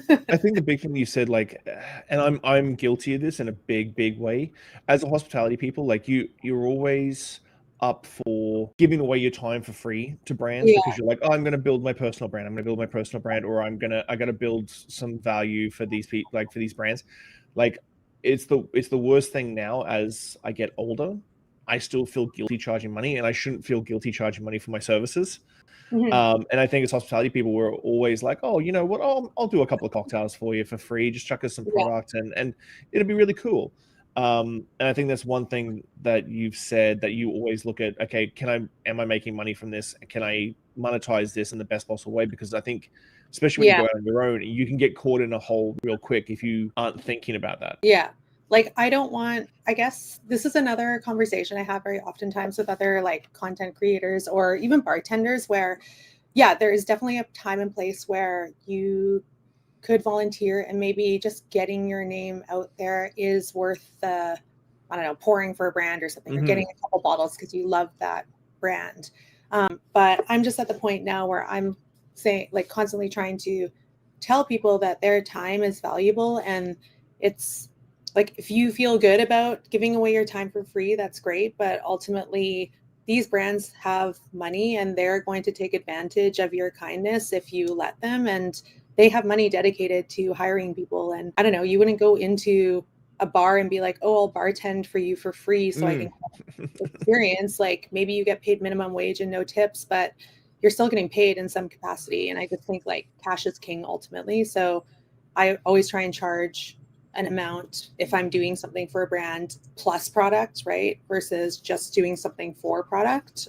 I think the big thing you said, like, and I'm guilty of this in a big way. As a hospitality people, like you're always up for giving away your time for free to brands Yeah, because you're like, oh, I'm going to build my personal brand. I'm going to build my personal brand, or I got to build some value for these people, like for these brands. Like, it's the worst thing now. As I get older, I still feel guilty charging money, and I shouldn't feel guilty charging money for my services. hmm, And I think as hospitality people, we're always like, oh, you know what? I'll do a couple of cocktails for you for free. Just chuck us some yeah, product, and it'll be really cool. And I think that's one thing that you've said, that you always look at. Okay, am I making money from this? Can I monetize this in the best possible way? Because I think, especially when you yeah. go out on your own, you can get caught in a hole real quick if you aren't thinking about that. Yeah. Like I don't want, I guess this is another conversation I have very oftentimes with other like content creators or even bartenders where yeah, there is definitely a time and place where you could volunteer and maybe just getting your name out there is worth the, I don't know, pouring for a brand or something or getting Hmm. a couple bottles because you love that brand. But I'm just at the point now where I'm saying like constantly trying to tell people that their time is valuable and it's like if you feel good about giving away your time for free, that's great. But ultimately, these brands have money and they're going to take advantage of your kindness if you let them. And they have money dedicated to hiring people. And I don't know, you wouldn't go into a bar and be like, oh, I'll bartend for you for free so I can Mm. experience. Like maybe you get paid minimum wage and no tips, but you're still getting paid in some capacity. And I just think like cash is king ultimately. So I always try and charge an amount if I'm doing something for a brand plus product, right? Versus just doing something for product.